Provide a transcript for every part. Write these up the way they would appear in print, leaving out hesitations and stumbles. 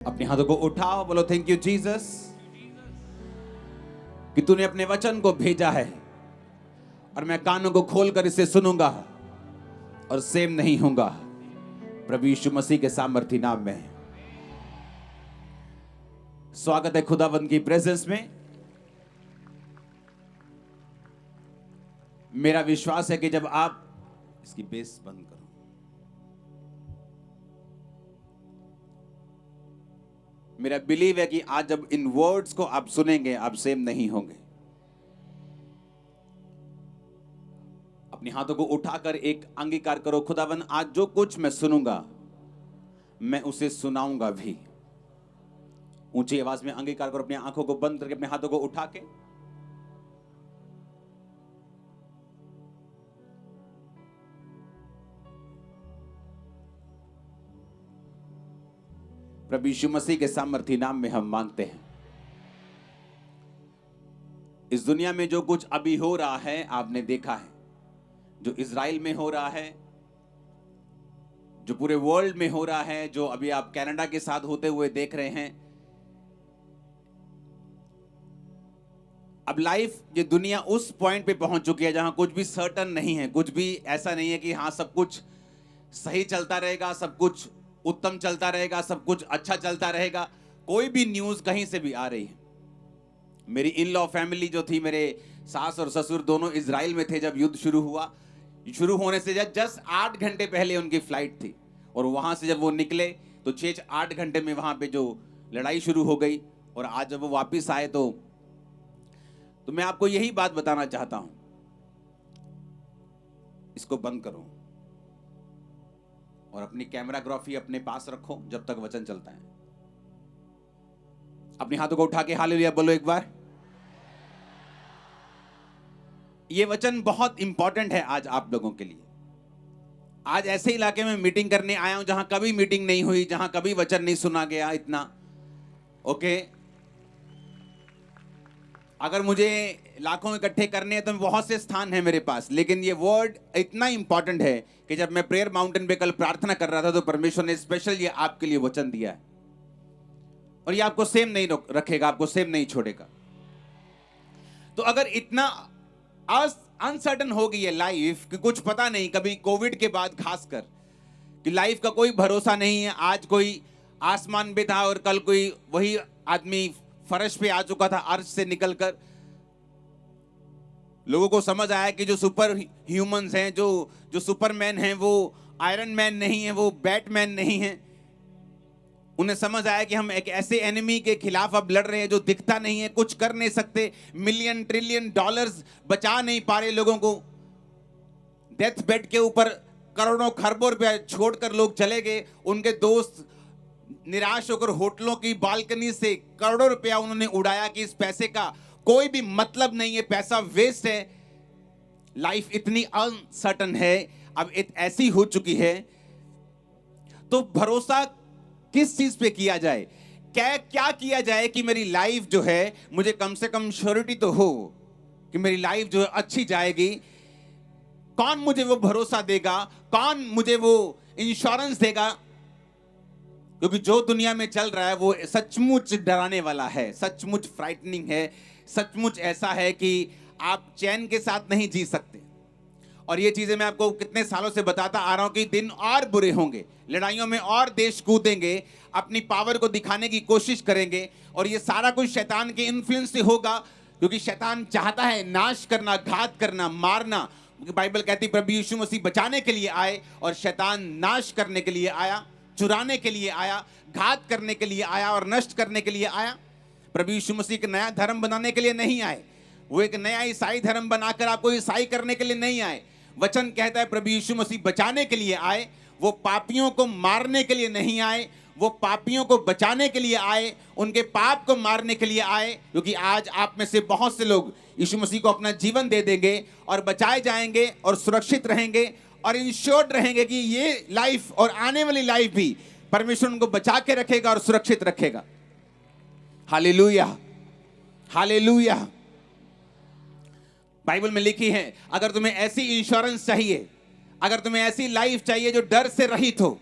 अपने हाथों को उठाओ, बोलो थैंक यू जीसस कि तूने अपने वचन को भेजा है और मैं कानों को खोलकर इसे सुनूंगा और सेम नहीं होऊंगा। प्रभु यीशु मसीह के सामर्थी नाम में स्वागत है खुदावंद की प्रेजेंस में। मेरा विश्वास है कि जब आप इसकी बेस बंद करो, मेरा बिलीव है कि आज जब इन वर्ड्स को आप सुनेंगे आप सेम नहीं होंगे। अपने हाथों को उठाकर एक अंगीकार करो, खुदावन आज जो कुछ मैं सुनूंगा मैं उसे सुनाऊंगा भी। ऊंची आवाज में अंगीकार करो, अपनी आंखों को बंद करके अपने हाथों को उठा के प्रभु यीशु मसीह के सामर्थी नाम में हम मांगते हैं। इस दुनिया में जो कुछ अभी हो रहा है आपने देखा है, जो इजराइल में हो रहा है, जो पूरे वर्ल्ड में हो रहा है, जो अभी आप कनाडा के साथ होते हुए देख रहे हैं। अब लाइफ, ये दुनिया उस पॉइंट पे पहुंच चुकी है जहां कुछ भी सर्टन नहीं है, कुछ भी ऐसा नहीं है कि हाँ सब कुछ सही चलता रहेगा, सब कुछ उत्तम चलता रहेगा, सब कुछ अच्छा चलता रहेगा। कोई भी न्यूज कहीं से भी आ रही है। मेरी इन लॉ फैमिली जो थी, मेरे सास और ससुर दोनों इजराइल में थे जब युद्ध शुरू हुआ। शुरू होने से जस्ट 8 घंटे पहले उनकी फ्लाइट थी और वहां से जब वो निकले तो 6-8 घंटे में वहां पे जो लड़ाई शुरू हो गई। और आज जब वो वापिस आए तो मैं आपको यही बात बताना चाहता हूं, इसको बंद करो और अपनी कैमराग्राफी अपने पास रखो जब तक वचन चलता है। अपने हाथों को उठा के हालेलुया बोलो एक बार। ये वचन बहुत इंपॉर्टेंट है आज आप लोगों के लिए। आज ऐसे इलाके में मीटिंग करने आया हूं जहां कभी मीटिंग नहीं हुई, जहां कभी वचन नहीं सुना गया इतना। ओके, अगर मुझे लाखों इकट्ठे करने हैं तो बहुत से स्थान है मेरे पास, लेकिन ये वर्ड इतना इंपॉर्टेंट है कि जब मैं प्रेयर माउंटेन पे कल प्रार्थना कर रहा था तो परमेश्वर ने स्पेशल ये आपके लिए वचन दिया है और ये आपको सेम नहीं रखेगा, आपको सेम नहीं छोड़ेगा। तो अगर इतना अनसर्टन हो गई है लाइफ कि कुछ पता नहीं, कभी कोविड के बाद खासकर कि लाइफ का कोई भरोसा नहीं है। आज कोई आसमान पे था और कल कोई वही आदमी फर्श पे आ चुका था अर्श से निकलकर। लोगों को समझ आया कि जो सुपर ह्यूमंस हैं, जो सुपरमैन हैं, वो आयरन मैन नहीं है, वो बैटमैन नहीं है। उन्हें समझ आया कि हम एक ऐसे एनिमी के खिलाफ अब लड़ रहे हैं जो दिखता नहीं है, कुछ कर नहीं सकते, मिलियन ट्रिलियन डॉलर्स बचा नहीं पा रहे लोगों को। डेथ बेड के ऊपर करोड़ों खरबों रुपया छोड़कर लोग चले गए। उनके दोस्त निराश होकर होटलों की बालकनी से करोड़ों रुपया उन्होंने उड़ाया कि इस पैसे का कोई भी मतलब नहीं है, पैसा वेस्ट है। लाइफ इतनी अनसर्टन है, अब ऐसी हो चुकी है। तो भरोसा किस चीज पे किया जाए, क्या किया जाए कि मेरी लाइफ जो है, मुझे कम से कम श्योरिटी तो हो कि मेरी लाइफ जो है अच्छी जाएगी। कौन मुझे वो भरोसा देगा, कौन मुझे वो इंश्योरेंस देगा? क्योंकि जो दुनिया में चल रहा है वो सचमुच डराने वाला है, सचमुच फ्राइटनिंग है, सचमुच ऐसा है कि आप चैन के साथ नहीं जी सकते। और ये चीजें मैं आपको कितने सालों से बताता आ रहा हूं कि दिन और बुरे होंगे, लड़ाइयों में और देश कूदेंगे, अपनी पावर को दिखाने की कोशिश करेंगे। और ये सारा कुछ शैतान के इन्फ्लुएंस से होगा, क्योंकि शैतान चाहता है नाश करना, घात करना, मारना। बाइबल कहती है प्रभु यीशु मसीह बचाने के लिए आए और शैतान नाश करने के लिए आया, चुराने के लिए आया, घात करने के लिए आया और नष्ट करने के लिए आया। प्रभु यीशु मसीह एक नया धर्म बनाने के लिए नहीं आए, वो एक नया ईसाई धर्म बनाकर आपको ईसाई करने के लिए नहीं आए। वचन कहता है प्रभु यीशु मसीह बचाने के लिए आए, वो पापियों को मारने के लिए नहीं आए, वो पापियों को बचाने के लिए आए, उनके पाप को मारने के लिए आए। क्योंकि आज आप में से बहुत से लोग यीशु मसीह को अपना जीवन दे देंगे और बचाए जाएंगे और सुरक्षित रहेंगे और इंश्योर्ड रहेंगे कि ये लाइफ और आने वाली लाइफ भी परमेश्वर उनको बचा के रखेगा और सुरक्षित रखेगा। Hallelujah, hallelujah. बाइबल में लिखी है, अगर तुम्हें ऐसी इंश्योरेंस चाहिए, अगर तुम्हें ऐसी लाइफ चाहिए जो डर से रहित हो,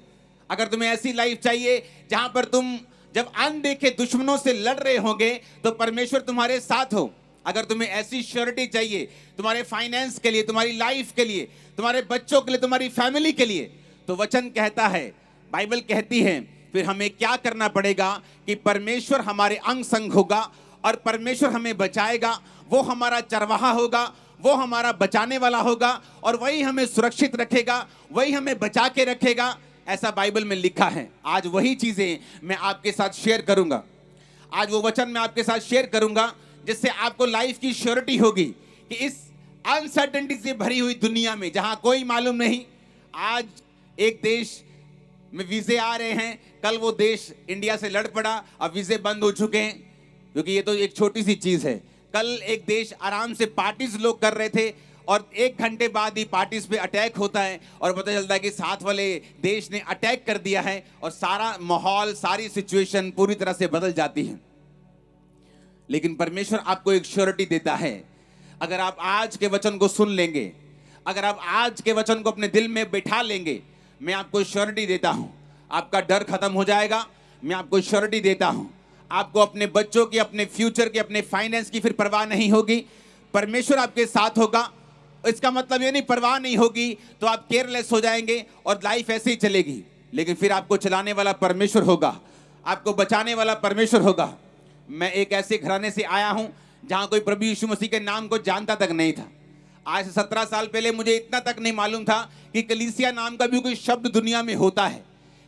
अगर तुम्हें ऐसी लाइफ चाहिए जहां पर तुम जब अनदेखे दुश्मनों से लड़ रहे होंगे तो परमेश्वर तुम्हारे साथ हो। अगर तुम्हें ऐसी श्योरिटी चाहिए तुम्हारे फाइनेंस के लिए, तुम्हारी लाइफ के लिए, तुम्हारे बच्चों के लिए, तुम्हारी फैमिली के लिए, तो वचन कहता है, बाइबल कहती है, फिर हमें क्या करना पड़ेगा कि परमेश्वर हमारे अंग संग होगा और परमेश्वर हमें बचाएगा। वो हमारा चरवाहा होगा, वो हमारा बचाने वाला होगा और वही हमें सुरक्षित रखेगा, वही हमें बचा के रखेगा। ऐसा बाइबल में लिखा है। आज वही चीजें मैं आपके साथ शेयर करूंगा। आज वो वचन मैं आपके साथ शेयर करूंगा जिससे आपको लाइफ की श्योरिटी होगी कि इस अनसर्टेनिटी से भरी हुई दुनिया में जहां कोई मालूम नहीं, आज एक देश में वीजे आ रहे हैं, कल वो देश इंडिया से लड़ पड़ा, अब वीजे बंद हो चुके हैं, क्योंकि ये तो एक छोटी सी चीज है। कल एक देश आराम से पार्टीज लोग कर रहे थे और 1 घंटे बाद ही पार्टीज पे अटैक होता है और पता चलता है कि साथ वाले देश ने अटैक कर दिया है और सारा माहौल, सारी सिचुएशन पूरी तरह से बदल जाती है। लेकिन परमेश्वर आपको एक श्योरिटी देता है। अगर आप आज के वचन को सुन लेंगे, अगर आप आज के वचन को अपने दिल में बिठा लेंगे, मैं आपको श्योरिटी देता हूं, आपका डर खत्म हो जाएगा। मैं आपको श्योरिटी देता हूं, आपको अपने बच्चों की, अपने फ्यूचर की, अपने फाइनेंस की फिर परवाह नहीं होगी। परमेश्वर आपके साथ होगा। इसका मतलब ये नहीं परवाह नहीं होगी तो आप केयरलेस हो जाएंगे और लाइफ ऐसे ही चलेगी, लेकिन फिर आपको चलाने वाला परमेश्वर होगा, आपको बचाने वाला परमेश्वर होगा। मैं एक ऐसे घराने से आया हूं जहां कोई प्रभु यीशु मसीह के नाम को जानता तक नहीं था। आज से 17 साल पहले मुझे इतना तक नहीं मालूम था कि कलीसिया नाम का भी कोई शब्द दुनिया में होता है।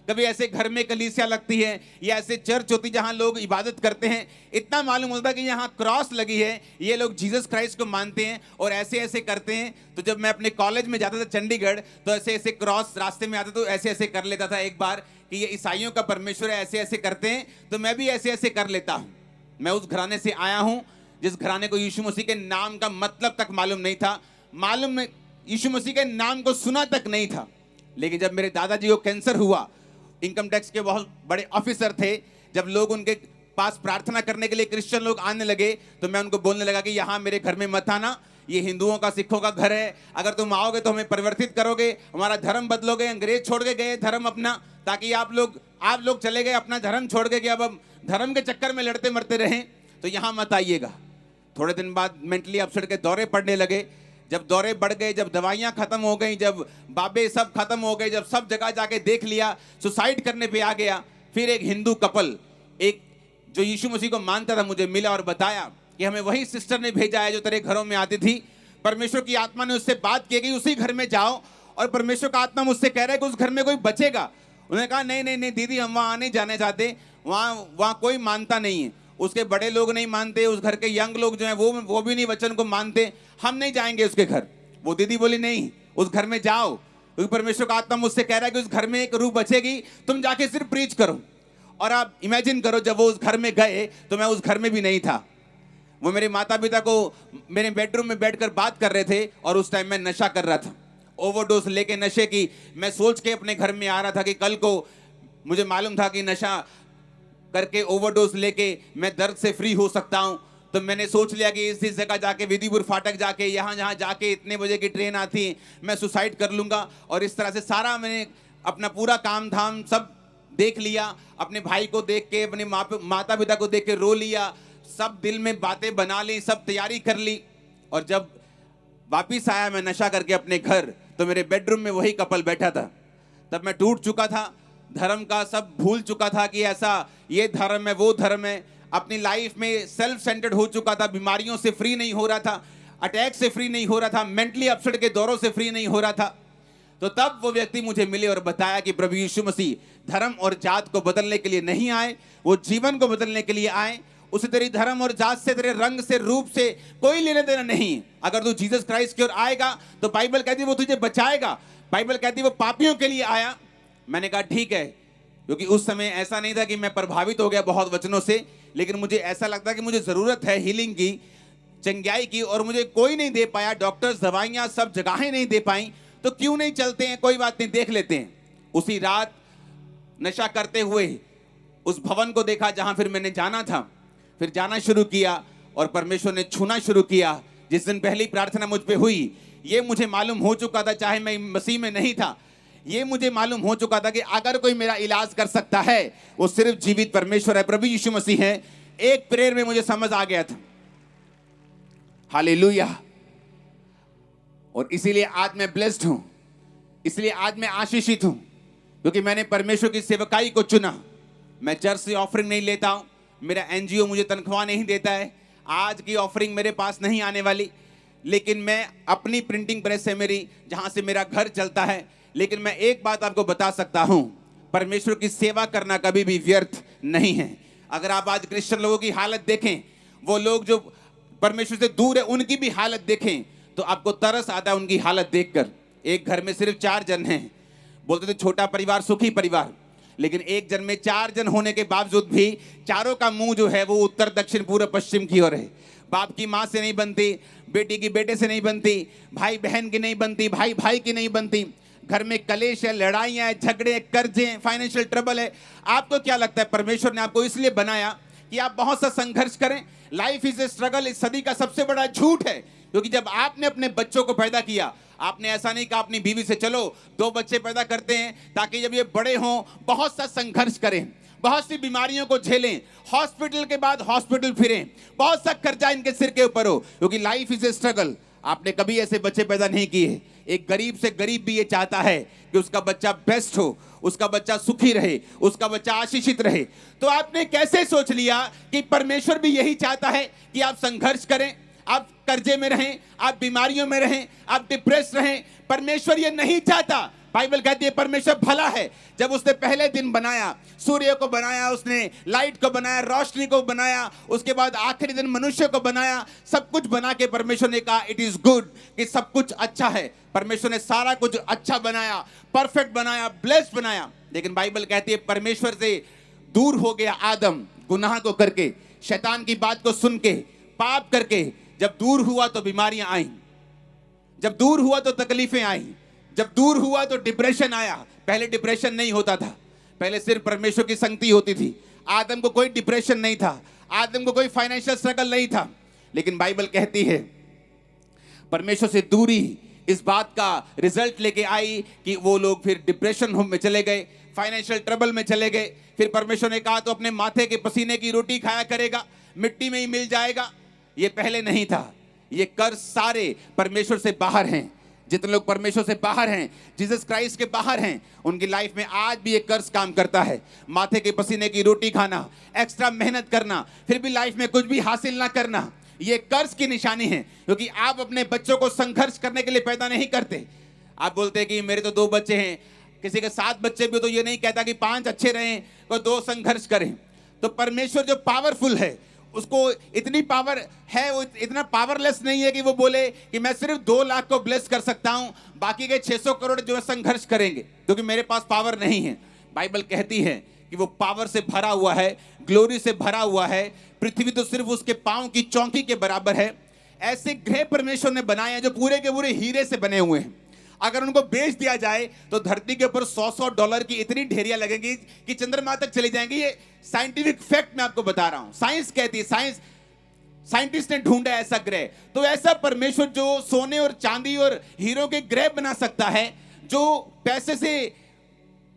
कभी ऐसे घर में कलीसिया लगती है या ऐसे चर्च होती जहां लोग इबादत करते हैं, इतना मालूम होता कि यहाँ क्रॉस लगी है, ये लोग जीसस क्राइस्ट को मानते हैं और ऐसे ऐसे करते हैं। तो जब मैं अपने कॉलेज में जाता था चंडीगढ़, तो ऐसे ऐसे क्रॉस रास्ते में आता तो ऐसे ऐसे कर लेता था एक बार कि ये ईसाइयों का परमेश्वर है, ऐसे ऐसे करते हैं, तो मैं भी ऐसे ऐसे कर लेता हूँ। मैं उस घराने से आया हूँ जिस घराने को यीशु मसीह के नाम का मतलब तक मालूम नहीं था, यीशु मसीह के नाम को सुना तक नहीं था। लेकिन जब मेरे दादाजी को कैंसर हुआ, इनकम टैक्स के बहुत बड़े ऑफिसर थे, जब लोग उनके पास प्रार्थना करने के लिए क्रिश्चियन लोग आने लगे तो मैं उनको बोलने लगा कि यहाँ मेरे घर में मत आना, ये हिंदुओं का, सिखों का घर है, अगर तुम आओगे तो हमें परिवर्तित करोगे, हमारा धर्म बदलोगे। अंग्रेज छोड़ के गए धर्म अपना, ताकि आप लोग चले गए अपना धर्म छोड़ के, कि अब हम धर्म के चक्कर में लड़ते मरते रहें, तो यहाँ मत आइएगा। थोड़े दिन बाद मेंटली अपसेट के दौरे पड़ने लगे। जब दौरे बढ़ गए, जब दवाइयाँ खत्म हो गई, जब बाबे सब खत्म हो गए, जब सब जगह जाके देख लिया, सुसाइड करने पे आ गया, फिर एक हिंदू कपल, एक जो यीशु मसीह को मानता था, मुझे मिला और बताया कि हमें वही सिस्टर ने भेजा है जो तेरे घरों में आती थी। परमेश्वर की आत्मा ने उससे बात की कि उसी घर में जाओ, और परमेश्वर का आत्मा मुझसे कह रहा है कि उस घर में कोई बचेगा। उन्होंने कहा नहीं नहीं नहीं दीदी, हम वहाँ नहीं जाने चाहते, वहाँ कोई मानता नहीं है, उसके बड़े लोग नहीं मानते, उस घर के यंग लोग जो हैं वो भी नहीं वचन को मानते, हम नहीं जाएंगे उसके घर। वो दीदी बोली नहीं, उस घर में जाओ, क्योंकि परमेश्वर का आत्मा मुझसे कह रहा है कि उस घर में एक रूह बचेगी, तुम जाके सिर्फ प्रीच करो। और आप इमेजिन करो, जब वो उस घर में गए तो मैं उस घर में भी नहीं था। वो मेरे माता पिता को मेरे बेडरूम में बैठकर बात कर रहे थे और उस टाइम मैं नशा कर रहा था, ओवरडोज लेके नशे की। मैं सोच के अपने घर में आ रहा था कि कल को मुझे मालूम था कि नशा करके, ओवरडोज लेके मैं दर्द से फ्री हो सकता हूं। तो मैंने सोच लिया कि इस जगह जाके, विधिपुर फाटक जाके, यहाँ जाके इतने बजे की ट्रेन आती है, मैं सुसाइड कर लूंगा। और इस तरह से सारा मैंने अपना पूरा काम धाम सब देख लिया, अपने भाई को देख के, अपने माता पिता को देख के रो लिया, सब दिल में बातें बना ली, सब तैयारी कर ली। और जब वापिस आया मैं नशा करके अपने घर, तो मेरे बेडरूम में वही कपल बैठा था। तब मैं टूट चुका था, धर्म का सब भूल चुका था कि ऐसा ये धर्म है, वो धर्म है। अपनी लाइफ में सेल्फ सेंटर्ड हो चुका था, बीमारियों से फ्री नहीं हो रहा था, अटैक से फ्री नहीं हो रहा था, मेंटली अपसेट के दौरों से फ्री नहीं हो रहा था। तो तब वो व्यक्ति मुझे मिले और बताया कि प्रभु यीशु मसीह धर्म और जात को बदलने के लिए नहीं आए, वो जीवन को बदलने के लिए आए। उसे तेरी धर्म और जात से, तेरे रंग से, रूप से कोई लेना देना नहीं। अगर तू जीसस क्राइस्ट की ओर आएगा तो बाइबल कहती है वो तुझे बचाएगा, बाइबल कहती है वो पापियों के लिए आया। मैंने कहा ठीक है, क्योंकि उस समय ऐसा नहीं था कि मैं प्रभावित हो गया बहुत वचनों से, लेकिन मुझे ऐसा लगता कि मुझे जरूरत है हीलिंग की, चंगाई की, और मुझे कोई नहीं दे पाया। डॉक्टर्स, दवाइयां सब जगहें नहीं दे पाई, तो क्यों नहीं चलते हैं, कोई बात नहीं, देख लेते हैं। उसी रात नशा करते हुए उस भवन को देखा जहां फिर मैंने जाना था, फिर जाना शुरू किया और परमेश्वर ने छूना शुरू किया। जिस दिन पहली प्रार्थना मुझ पे हुई, ये मुझे मालूम हो चुका था, चाहे मैं मसीह में नहीं था, ये मुझे मालूम हो चुका था कि अगर कोई मेरा इलाज कर सकता है वो सिर्फ जीवित परमेश्वर है, प्रभु यीशु मसीह है। एक प्रेयर में मुझे समझ आ गया था। हालेलुया। और इसीलिए आज मैं ब्लेस्ड हूं, इसलिए आज मैं आशीषित हूं, क्योंकि मैंने परमेश्वर की सेवकाई को चुना। मैं चर्च से ऑफरिंग नहीं लेता हूं, मेरा एनजीओ मुझे तनख्वाह नहीं देता है, आज की ऑफरिंग मेरे पास नहीं आने वाली, लेकिन मैं अपनी प्रिंटिंग प्रेस है मेरी, जहां से मेरा घर चलता है। लेकिन मैं एक बात आपको बता सकता हूं, परमेश्वर की सेवा करना कभी भी व्यर्थ नहीं है। अगर आप आज क्रिश्चियन लोगों की हालत देखें, वो लोग जो परमेश्वर से दूर है उनकी भी हालत देखें, तो आपको तरस आता है उनकी हालत देखकर। एक घर में सिर्फ 4 जन हैं, बोलते थे छोटा परिवार सुखी परिवार, लेकिन एक जन में 4 जन होने के बावजूद भी चारों का मुंह जो है वो उत्तर दक्षिण पूर्व पश्चिम की ओर है। बाप की माँ से नहीं बनती, बेटी की बेटे से नहीं बनती, भाई बहन की नहीं बनती, भाई भाई की नहीं बनती। घर में कलेश है, लड़ाइयाँ है, झगड़े, कर्जे, फाइनेंशियल ट्रबल है। आपको क्या लगता है परमेश्वर ने आपको इसलिए बनाया कि आप बहुत सा संघर्ष करें? लाइफ इज ए स्ट्रगल इस सदी का सबसे बड़ा झूठ है। क्योंकि जब आपने अपने बच्चों को पैदा किया, आपने ऐसा नहीं कहा अपनी बीवी से चलो 2 बच्चे पैदा करते हैं ताकि जब ये बड़े हों बहुत सा संघर्ष करें, बहुत सी बीमारियों को झेलें, हॉस्पिटल के बाद हॉस्पिटल फिरें, बहुत सा कर्जा इनके सिर के ऊपर हो, क्योंकि लाइफ इज ए स्ट्रगल। आपने कभी ऐसे बच्चे पैदा नहीं किए। एक गरीब से गरीब भी ये चाहता है कि उसका बच्चा बेस्ट हो, उसका बच्चा सुखी रहे, उसका बच्चा आशीषित रहे। तो आपने कैसे सोच लिया कि परमेश्वर भी यही चाहता है कि आप संघर्ष करें, आप कर्जे में रहें, आप बीमारियों में रहें, आप डिप्रेस रहें? परमेश्वर ये नहीं चाहता। बाइबल कहती है परमेश्वर भला है। जब उसने पहले दिन बनाया, सूर्य को बनाया, उसने लाइट को बनाया, रोशनी को बनाया, उसके बाद आखिरी दिन मनुष्य को बनाया, सब कुछ बना के परमेश्वर ने कहा इट इज गुड, कि सब कुछ अच्छा है। परमेश्वर ने सारा कुछ अच्छा बनाया, परफेक्ट बनाया, ब्लेस्ड बनाया। लेकिन बाइबल कहती है परमेश्वर से दूर हो गया आदम, गुनाह को करके, शैतान की बात को सुन के, पाप करके। जब दूर हुआ तो बीमारियां आई, जब दूर हुआ तो तकलीफें आई, जब दूर हुआ तो डिप्रेशन आया। पहले डिप्रेशन नहीं होता था, पहले सिर्फ परमेश्वर की संगति होती थी। आदम को कोई डिप्रेशन नहीं था, आदम को कोई फाइनेंशियल स्ट्रगल नहीं था। लेकिन बाइबल कहती है परमेश्वर से दूरी इस बात का रिजल्ट लेके आई कि वो लोग फिर डिप्रेशन में चले गए, फाइनेंशियल ट्रबल में चले गए। फिर परमेश्वर ने कहा तो अपने माथे के पसीने की रोटी खाया करेगा, मिट्टी में ही मिल जाएगा। ये पहले नहीं था। ये कर्ज सारे परमेश्वर से बाहर हैं। जितने लोग परमेश्वर से बाहर हैं, जीसस क्राइस्ट के बाहर हैं, उनकी लाइफ में आज भी ये कर्ज काम करता है। माथे के पसीने की रोटी खाना, एक्स्ट्रा मेहनत करना, फिर भी लाइफ में कुछ भी हासिल ना करना, ये कर्ज की निशानी है। क्योंकि आप अपने बच्चों को संघर्ष करने के लिए पैदा नहीं करते। आप बोलते हैं कि मेरे तो 2 बच्चे हैं, किसी के 7 बच्चे भी, तो ये नहीं कहता कि 5 अच्छे रहें और 2 संघर्ष करें। तो परमेश्वर जो पावरफुल है, उसको इतनी पावर है, वो इतना पावरलेस नहीं है कि वो बोले कि मैं सिर्फ 2 लाख को ब्लेस कर सकता हूं, बाकी के 600 करोड़ जो है संघर्ष करेंगे, क्योंकि मेरे पास पावर नहीं है। बाइबल कहती है कि वो पावर से भरा हुआ है, ग्लोरी से भरा हुआ है। पृथ्वी तो सिर्फ उसके पांव की चौकी के बराबर है। ऐसे ग्रह परमेश्वर ने बनाए हैं जो पूरे के पूरे हीरे से बने हुए हैं। अगर उनको बेच दिया जाए तो धरती के ऊपर $100 की इतनी ढेरियां लगेंगी कि चंद्रमा तक चली जाएंगी। ये साइंटिफिक फैक्ट मैं आपको बता रहा हूं, साइंस कहती है, साइंटिस्ट ने ढूंढा ऐसा ग्रह। तो ऐसा परमेश्वर जो सोने और चांदी और हीरो के ग्रह बना सकता है, जो पैसे से,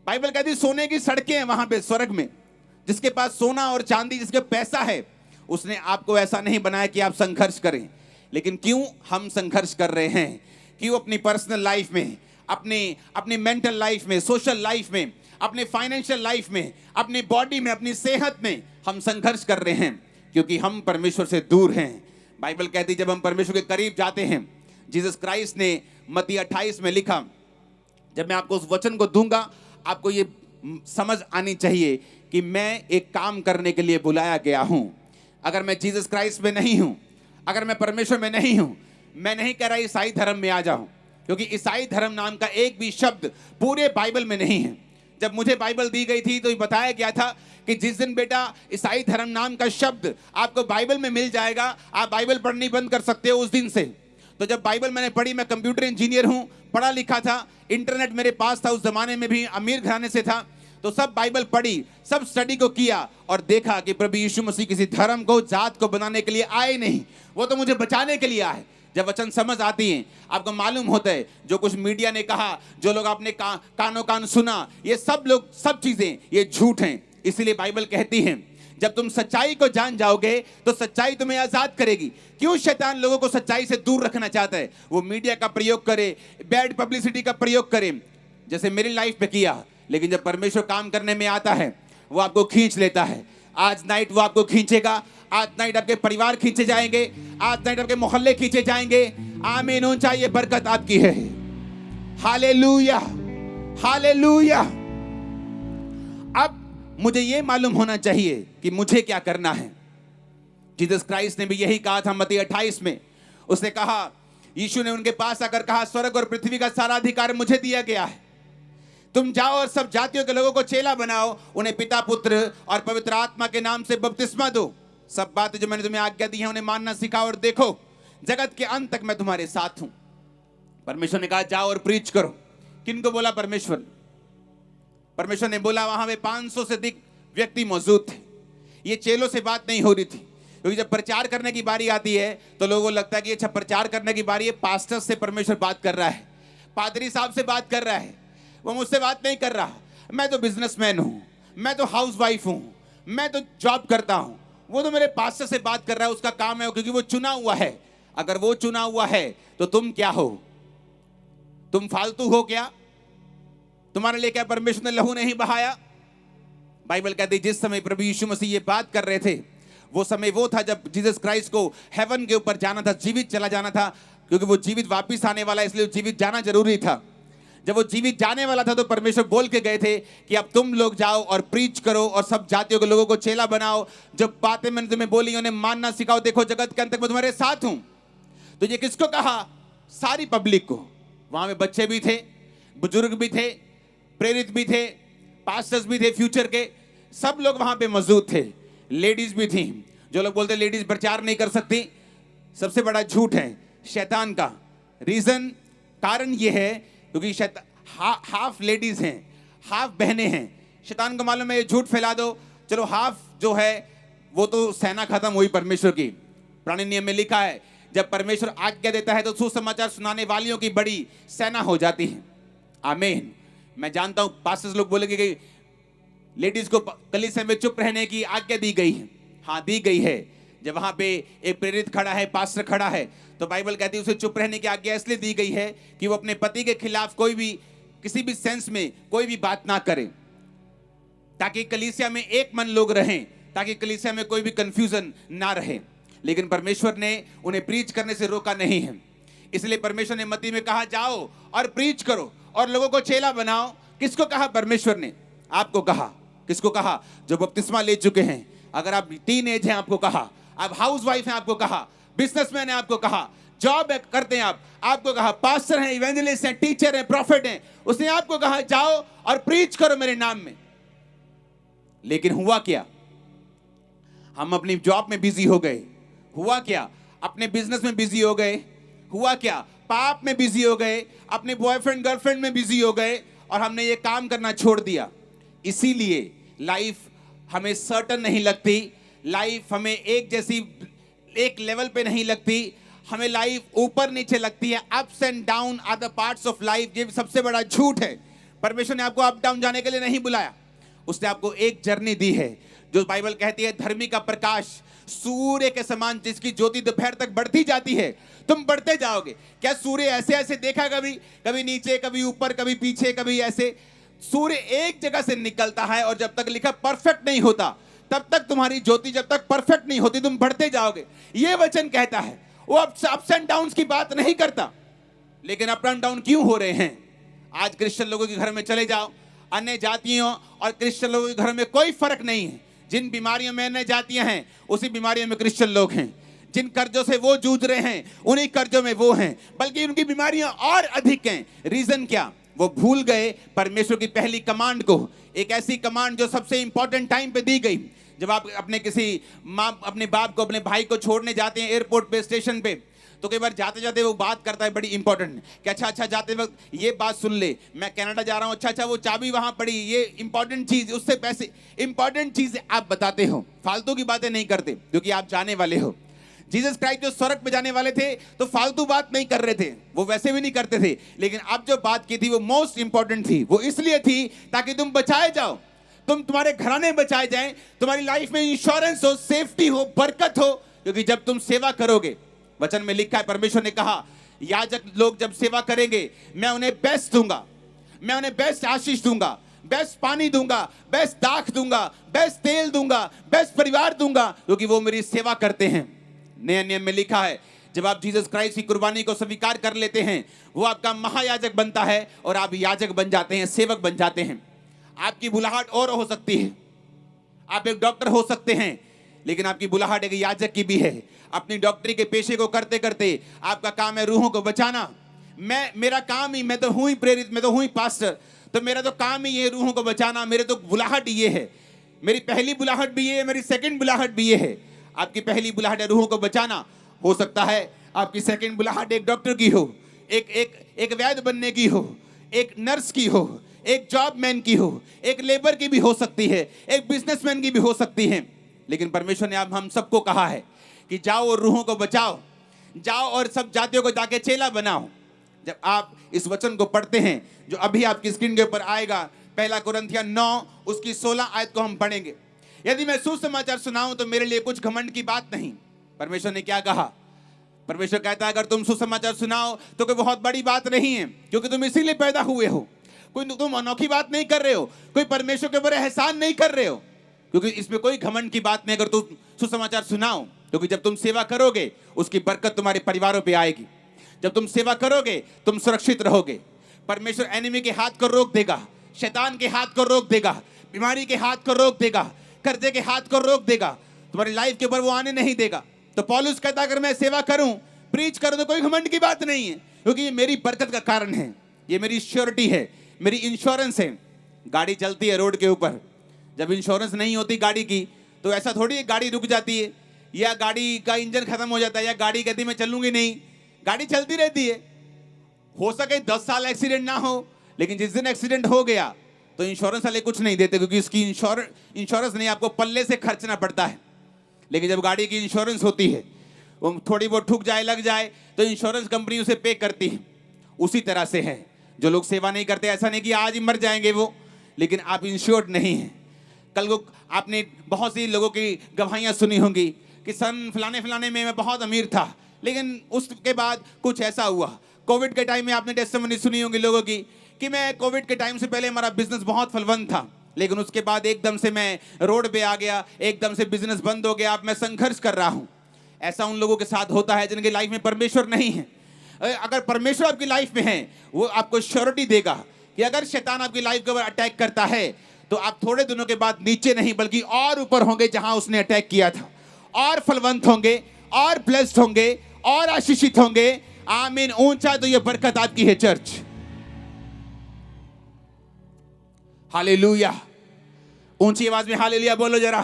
बाइबल कहती है सोने की सड़कें हैं वहां पे स्वर्ग में, जिसके पास सोना और चांदी, जिसके पैसा है, उसने आपको ऐसा नहीं बनाया कि आप संघर्ष करें। लेकिन क्यों हम संघर्ष कर रहे हैं? क्यों अपनी पर्सनल लाइफ में, अपनी मेंटल लाइफ में, सोशल लाइफ में, अपने फाइनेंशियल लाइफ में, अपनी बॉडी में, अपनी सेहत में हम संघर्ष कर रहे हैं? क्योंकि हम परमेश्वर से दूर हैं। बाइबल कहती है जब हम परमेश्वर के करीब जाते हैं, जीसस क्राइस्ट ने मत्ती 28 में लिखा, जब मैं आपको उस वचन को दूंगा, आपको ये समझ आनी चाहिए कि मैं एक काम करने के लिए बुलाया गया हूं। अगर मैं जीसस क्राइस्ट में नहीं हूं, अगर मैं परमेश्वर में नहीं हूं, मैं नहीं कह रहा ईसाई धर्म में आ जाऊं, क्योंकि ईसाई धर्म नाम का एक भी शब्द पूरे बाइबल में नहीं है। जब मुझे बाइबल दी गई थी तो ये बताया गया था कि जिस दिन बेटा ईसाई धर्म नाम का शब्द आपको बाइबल में मिल जाएगा, आप बाइबल पढ़नी बंद कर सकते हो उस दिन से। तो जब बाइबल मैंने पढ़ी, मैं कंप्यूटर इंजीनियर हूं, पढ़ा लिखा था, इंटरनेट मेरे पास था, उस जमाने में भी अमीर घराने से था, तो सब बाइबल पढ़ी, सब स्टडी को किया और देखा कि प्रभु यीशु मसीह किसी धर्म को, जात को बनाने के लिए आए नहीं, वो तो मुझे बचाने के लिए आए। जब वचन समझ आती है, आपको मालूम होता है जो कुछ मीडिया ने कहा, जो लोग आपने कानों कान सुना, ये सब चीजें ये झूठ हैं। इसीलिए बाइबल कहती है जब तुम सच्चाई को जान जाओगे तो सच्चाई तुम्हें आजाद करेगी। क्यों शैतान लोगों को सच्चाई से दूर रखना चाहता है? वो मीडिया का प्रयोग करे, बैड पब्लिसिटी का प्रयोग करे, जैसे मेरी लाइफ में किया। लेकिन जब परमेश्वर काम करने में आता है, वो आपको खींच लेता है। आज नाइट वो आपको खींचेगा, आज नाइट आपके परिवार खींचे जाएंगे, आज नाइट आपके मोहल्ले खींचे जाएंगे। आमीन हो चाहिए, बरकत आपकी है। Hallelujah, hallelujah. अब मुझे यह मालूम होना चाहिए कि मुझे क्या करना है। जीसस क्राइस्ट ने भी यही कहा था मत्ती 28 में। उसने कहा, यीशु ने उनके पास आकर कहा, स्वर्ग और पृथ्वी का सारा अधिकार मुझे दिया गया है। तुम जाओ और सब जातियों के लोगों को चेला बनाओ, उन्हें पिता, पुत्र और पवित्र आत्मा के नाम से बपतिस्मा दो। सब बातें जो मैंने तुम्हें आज्ञा दी है उन्हें मानना सिखाओ, और देखो जगत के अंत तक मैं तुम्हारे साथ हूं। परमेश्वर ने कहा जाओ और प्रीच करो। किनको बोला? परमेश्वर। परमेश्वर ने बोला। वहां पे 500 से अधिक व्यक्ति मौजूद थे। ये चेलों से बात नहीं हो रही थी, क्योंकि जब प्रचार करने की बारी आती है तो लोगों को लगता है कि अच्छा प्रचार करने की बारी है, पास्टर से परमेश्वर बात कर रहा है, पादरी साहब से बात कर रहा है। वो मुझसे बात नहीं कर रहा। मैं तो बिजनेसमैन हूं, मैं तो हाउस वाइफ हूं, मैं तो जॉब करता हूं। वो तो मेरे पास्टर से बात कर रहा है, उसका काम है, क्योंकि वो चुना हुआ है। अगर वो चुना हुआ है तो तुम क्या हो? तुम फालतू हो क्या? तुम्हारे लिए क्या परमेश्वर ने लहू नहीं बहाया? बाइबल कहती है जिस समय प्रभु यीशु मसीह ये बात कर रहे थे, वो समय वो था जब जीसस क्राइस्ट को हेवन के ऊपर जाना था, जीवित चला जाना था, क्योंकि वो जीवित वापिस आने वाला है, इसलिए जीवित जाना जरूरी था। जब वो जीवित जाने वाला था तो परमेश्वर बोल के गए थे कि अब तुम लोग जाओ और प्रीच करो और सब जातियों के लोगों को चेला बनाओ। जो बातें मैंने तुम्हें बोली उन्हें मानना सिखाओ, देखो जगत के अंत तक मैं तुम्हारे साथ हूं। तो ये किसको कहा? सारी पब्लिक को। वहां में बच्चे भी थे, बुजुर्ग भी थे, प्रेरित भी थे, पास्टर्स भी थे, फ्यूचर के सब लोग वहां पे मौजूद थे। लेडीज भी थी। जो लोग बोलते लेडीज प्रचार नहीं कर सकती, सबसे बड़ा झूठ है शैतान का। रीजन, कारण ये है क्योंकि हाफ लेडीज हैं, हाफ बहनें हैं। शैतान को मालूम है ये झूठ फैला दो, चलो हाफ जो है वो तो सेना खत्म हुई परमेश्वर की। पुराने नियम में लिखा है जब परमेश्वर आज्ञा देता है तो सुसमाचार सुनाने वालियों की बड़ी सेना हो जाती है। आमीन। मैं जानता हूं पास्टर्स लोग बोलेंगे कि लेडीज को कलीसिया में चुप रहने की आज्ञा दी गई है। हाँ, दी गई है। जब वहां पे एक प्रेरित खड़ा है, पास्टर खड़ा है, तो बाइबल कहती है उसे चुप रहने की आज्ञा इसलिए दी गई है कि वो अपने पति के खिलाफ कोई भी, किसी भी सेंस में कोई भी बात ना करे, ताकि कलीसिया में एक मन लोग रहें, ताकि कलीसिया में कोई भी कंफ्यूजन ना रहे। लेकिन परमेश्वर ने उन्हें प्रीच करने से रोका नहीं है। इसलिए परमेश्वर ने मत्ती में कहा जाओ और प्रीच करो और लोगों को चेला बनाओ। किसको कहा? परमेश्वर ने। आपको कहा। किसको कहा? जो बपतिस्मा ले चुके हैं। अगर आप टीनेज हैं आपको कहा, आप हाउस वाइफ हैं आपको कहा, बिजनेसमैन है आपको कहा, जॉब करते हैं आपको कहा, पास्टर हैं, इवेंजलिस्ट हैं, टीचर हैं, प्रॉफिट हैं, उसने आपको कहा जाओ और प्रीच करो मेरे नाम में। लेकिन हुआ क्या? हम अपनी जॉब में बिजी हो गए। हुआ क्या? अपने बिजनेस में बिजी हो गए। हुआ क्या? पाप में बिजी हो गए, अपने बॉयफ्रेंड गर्लफ्रेंड में बिजी हो गए और हमने ये काम करना छोड़ दिया। इसीलिए लाइफ हमें सर्टन नहीं लगती, लाइफ हमें एक जैसी, एक लेवल पे नहीं लगती, हमें लाइफ ऊपर नीचे लगती है। Ups and down are the parts of life. ये सबसे बड़ा झूठ है। परमेश्वर ने आपको अप डाउन जाने के लिए नहीं बुलाया, उसने आपको एक जर्नी दी है जो बाइबल कहती है धर्मी का प्रकाश सूर्य के समान, जिसकी ज्योति दोपहर तक बढ़ती जाती है। तुम बढ़ते जाओगे। क्या सूर्य ऐसे ऐसे देखा? कभी नीचे, कभी ऊपर, कभी पीछे, कभी ऐसे। सूर्य एक जगह से निकलता है और जब तक लिखा परफेक्ट नहीं होता तब तक तुम्हारी ज्योति जब तक परफेक्ट नहीं होती तुम बढ़ते जाओगे। ये वचन कहता है। वो अप्स एंड डाउन्स की बात नहीं करता। लेकिन अप एंड डाउन क्यों हो रहे हैं? आज क्रिश्चियन लोगों के घर में चले जाओ, अन्य जातियों और क्रिश्चियन लोगों के घर में कोई फर्क नहीं है। जिन बीमारियों में अन्य जातियां हैं उसी बीमारियों में क्रिश्चियन लोग हैं। जिन कर्जों से वो जूझ रहे हैं उन्हीं कर्जों में वो हैं, बल्कि उनकी बीमारियां और अधिक हैं। रीजन क्या? वो भूल गए परमेश्वर की पहली कमांड को। एक ऐसी कमांड जो सबसे इंपॉर्टेंट टाइम पे दी गई। जब आप अपने किसी माँ, अपने बाप को, अपने भाई को छोड़ने जाते हैं एयरपोर्ट पे, स्टेशन पे, तो कई बार जाते जाते वो बात करता है बड़ी इंपॉर्टेंट कि अच्छा जाते वक्त ये बात सुन ले, मैं कनाडा जा रहा हूँ, अच्छा वो चाबी वहां पड़ी, ये इंपॉर्टेंट चीज, उससे पैसे, इंपॉर्टेंट चीज आप बताते हो, फालतू की बातें नहीं करते क्योंकि आप जाने वाले हो। जीसस क्राइस्ट जो स्वर्ग में जाने वाले थे तो फालतू बात नहीं कर रहे थे, वो वैसे भी नहीं करते थे, लेकिन अब जो बात की थी वो मोस्ट इंपॉर्टेंट थी। वो इसलिए थी ताकि तुम बचाए जाओ, तुम्हारे घराने बचाए जाएं, तुम्हारी लाइफ में इंश्योरेंस हो, सेफ्टी हो, बरकत हो। क्योंकि जब तुम सेवा करोगे, वचन में लिखा है, परमेश्वर ने कहा याजक लोग जब सेवा करेंगे मैं उन्हें बेस्ट दूंगा, मैं उन्हें बेस्ट आशीष दूंगा, बेस्ट पानी दूंगा, बेस्ट दाख दूंगा, बेस्ट तेल दूंगा, बेस्ट परिवार दूंगा, क्योंकि वो मेरी सेवा करते हैं। नए नियम में लिखा है जब आप जीसस क्राइस्ट की कुर्बानी को स्वीकार कर लेते हैं, वो आपका महायाजक बनता है और आप याजक बन जाते हैं, सेवक बन जाते हैं। आपकी बुलाहट और हो सकती है, आप एक डॉक्टर हो सकते हैं, लेकिन आपकी बुलाहट एक याजक की भी है। अपनी डॉक्टरी के पेशे को करते करते आपका काम है रूहों को बचाना। मेरा काम ही, मैं तो हूं ही प्रेरित, मैं तो हूं ही पास्टर, तो मेरा तो काम ही है रूहों को बचाना। मेरे तो बुलाहट ये है, मेरी पहली बुलाहट भी ये है, मेरी सेकंड बुलाहट भी ये है। आपकी पहली बुलाहट है रूहों को बचाना, हो सकता है आपकी सेकंड बुलाहट एक डॉक्टर की हो, एक वैद्य बनने की हो, एक नर्स की हो, एक जॉब मैन की हो, एक लेबर की भी हो सकती है, एक बिजनेसमैन की भी हो सकती है। लेकिन परमेश्वर ने अब हम सबको कहा है कि जाओ और रूहों को बचाओ, जाओ और सब जातियों को जाके चेला बनाओ। जब आप इस वचन को पढ़ते हैं जो अभी आपकी स्क्रीन के ऊपर आएगा, पहला कुरिन्थियों 9 उसकी 16 आयत को हम पढ़ेंगे। यदि मैं सुसमाचार सुनाऊं तो मेरे लिए कुछ घमंड की बात नहीं। परमेश्वर ने क्या कहा? परमेश्वर कहता है अगर तुम सुसमाचार सुनाओ तो कोई बहुत बड़ी बात नहीं है, क्योंकि तुम इसीलिए पैदा हुए हो। कोई तुम अनोखी बात नहीं कर रहे हो, कोई परमेश्वर के ऊपर एहसान नहीं कर रहे हो, क्योंकि इसमें कोई घमंड की बात नहीं अगर तुम सुसमाचार सुनाओ। क्योंकि जब तुम सेवा करोगे उसकी बरकत तुम्हारे परिवारों पे आएगी। जब तुम सेवा करोगे तुम सुरक्षित रहोगे। परमेश्वर एनिमी के हाथ को रोक देगा, शैतान के हाथ को रोक देगा, बीमारी के हाथ को रोक देगा, कर्जे के हाथ को रोक देगा, तुम्हारी लाइफ के ऊपर वो आने नहीं देगा। तो पौलुस कहता अगर मैं सेवा करूं, प्रीच करूं तो कोई घमंड की बात नहीं है, क्योंकि ये मेरी बरकत का कारण है, ये मेरी श्योरिटी है, मेरी इंश्योरेंस है। गाड़ी चलती है रोड के ऊपर, जब इंश्योरेंस नहीं होती गाड़ी की तो ऐसा थोड़ी है गाड़ी रुक जाती है या गाड़ी का इंजन खत्म हो जाता है या गाड़ी कहती मैं चलूंगी नहीं। गाड़ी चलती रहती है, हो सके 10 साल एक्सीडेंट ना हो, लेकिन जिस दिन एक्सीडेंट हो गया तो इंश्योरेंस वाले कुछ नहीं देते, क्योंकि इसकी इंश्योरेंस नहीं, आपको पल्ले से खर्चना पड़ता है। लेकिन जब गाड़ी की इंश्योरेंस होती है, वो थोड़ी बहुत ठुक जाए लग जाए तो इंश्योरेंस कंपनी उसे पे करती है। उसी तरह से है जो लोग सेवा नहीं करते, ऐसा नहीं कि आज ही मर जाएंगे वो, लेकिन आप इंश्योर्ड नहीं हैं। कल को आपने बहुत सी लोगों की गवाहियां सुनी होंगी कि सन फलाने फलाने में मैं बहुत अमीर था, लेकिन उसके बाद कुछ ऐसा हुआ। कोविड के टाइम में आपने टेस्टिमनी सुनी होंगी लोगों की कि मैं कोविड के टाइम से पहले हमारा बिजनेस बहुत फलवंत था, लेकिन उसके बाद एकदम से मैं रोड पे आ गया, एकदम से बिजनेस बंद हो गया, अब मैं संघर्ष कर रहा हूं। ऐसा उन लोगों के साथ होता है जिनकी लाइफ में परमेश्वर नहीं है। अगर परमेश्वर आपकी लाइफ में है, वो आपको श्योरिटी देगा कि अगर शैतान आपकी लाइफ के ऊपर अटैक करता है तो आप थोड़े दिनों के बाद नीचे नहीं बल्कि और ऊपर होंगे जहां उसने अटैक किया था, और फलवंत होंगे, और ब्लेस्ड होंगे, और आशीषित होंगे। आमीन। ऊंचा तो ये बरकत आपकी है चर्च। हालेलुया। ऊंची आवाज में हालेलुया बोलो जरा।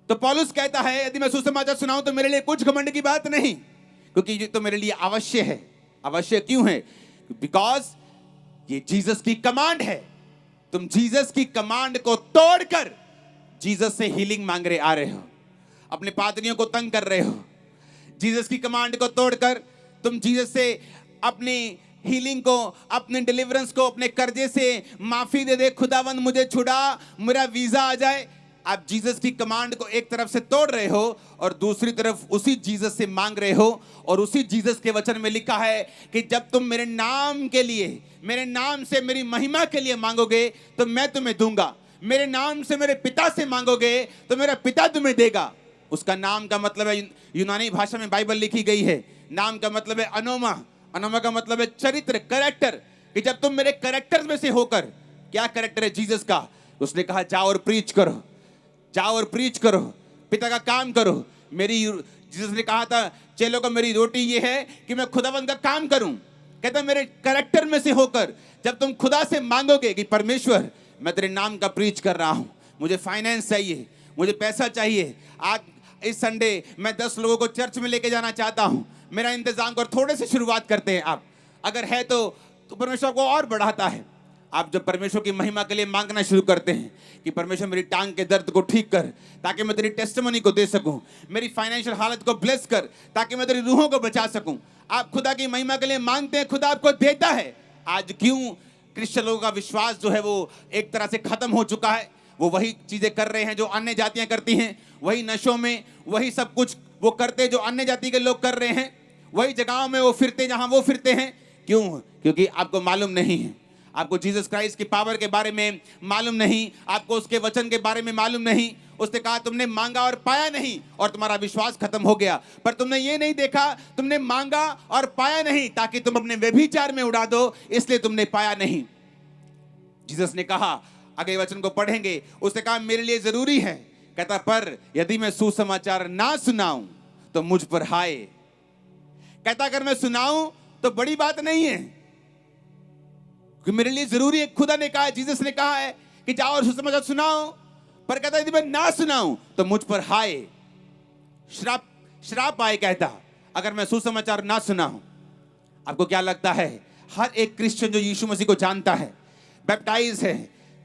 तो पौलुस कहता है यदि मैं सुसमाचार सुनाऊं तो मेरे लिए कुछ घमंड की बात नहीं, क्योंकि ये तो मेरे लिए अवश्य है। अवश्य क्यों है? बिकॉज ये जीसस की कमांड है। तुम जीसस की कमांड को तोड़कर जीसस से हीलिंग मांग रहे आ रहे हो, अपने पादरियों को तंग कर रहे हो। जीसस की कमांड को तोड़कर तुम जीसस से अपनी हीलिंग को, अपने डिलीवरेंस को, अपने कर्जे से माफी दे दे, खुदावंद मुझे छुड़ा, मेरा वीजा आ जाए। आप जीसस की कमांड को एक तरफ से तोड़ रहे हो और दूसरी तरफ उसी जीसस से मांग रहे हो। और उसी जीसस के वचन में लिखा है कि जब तुम मेरे नाम के लिए, मेरे नाम से मेरी महिमा के लिए मांगोगे तो मैं तुम्हें दूंगा। मेरे नाम से मेरे पिता से मांगोगे तो मेरा पिता तुम्हें देगा। उसका नाम का मतलब है, यूनानी भाषा में बाइबल लिखी गई है, नाम का मतलब है अनोमा। अनोमा का मतलब है चरित्र, कैरेक्टर। कि जब तुम मेरे कैरेक्टर में से होकर, क्या कैरेक्टर है जीसस का? उसने कहा जाओ और प्रीच करो, जाओ और प्रीच करो, पिता का काम करो। मेरी, जीसस ने कहा था चेलों को मेरी रोटी ये है कि मैं खुदावंद का काम करूं। कहता मेरे कैरेक्टर में से होकर जब तुम खुदा से मांगोगे कि परमेश्वर मैं तेरे नाम का प्रीच कर रहा हूं, मुझे फाइनेंस चाहिए, मुझे पैसा चाहिए, आज इस संडे मैं 10 लोगों को चर्च में लेके जाना चाहता हूं, मेरा इंतजाम कर। थोड़े से शुरुआत करते हैं आप, अगर है तो परमेश्वर को और बढ़ाता है। आप जब परमेश्वर की महिमा के लिए मांगना शुरू करते हैं कि परमेश्वर मेरी टांग के दर्द को ठीक कर ताकि मैं तेरी टेस्टिमनी को दे सकूं, मेरी फाइनेंशियल हालत को ब्लेस कर ताकि मैं तेरी रूहों को बचा सकूं, आप खुदा की महिमा के लिए मांगते हैं, खुदा आपको देता है। आज क्यों क्रिश्चियन लोगों का विश्वास जो है वो एक तरह से खत्म हो चुका है? वो वही चीजें कर रहे हैं जो अन्य जातियां करती हैं, वही नशों में वही सब कुछ वो करते जो अन्य जाति के लोग कर रहे हैं, वही जगहों में वो फिरते जहां वो फिरते हैं। क्यों? क्योंकि आपको मालूम नहीं है, आपको जीसस क्राइस्ट की पावर के बारे में मालूम नहीं, आपको उसके वचन के बारे में मालूम नहीं। उसने कहा तुमने मांगा और पाया नहीं और तुम्हारा विश्वास खत्म हो गया, पर तुमने ये नहीं देखा, तुमने मांगा और पाया नहीं ताकि तुम अपने व्यभिचार में उड़ा दो, इसलिए तुमने पाया नहीं। जीसस ने कहा, आगे वचन को पढ़ेंगे, उसने कहा मेरे लिए जरूरी है, कहता पर यदि मैं सुसमाचार ना सुनाऊं तो मुझ पर हाय। कहता अगर मैं सुनाऊं तो बड़ी बात नहीं है कि मेरे लिए जरूरी है। खुदा ने कहा, जीसस ने कहा है कि जाओ और सुसमाचार सुनाओ, पर कहता यदि मैं ना सुनाऊं तो मुझ पर हाय, श्राप आए। कहता अगर मैं सुसमाचार ना सुनाऊं। आपको क्या लगता है हर एक क्रिश्चियन जो यीशु मसीह को जानता है, बैप्टाइज है,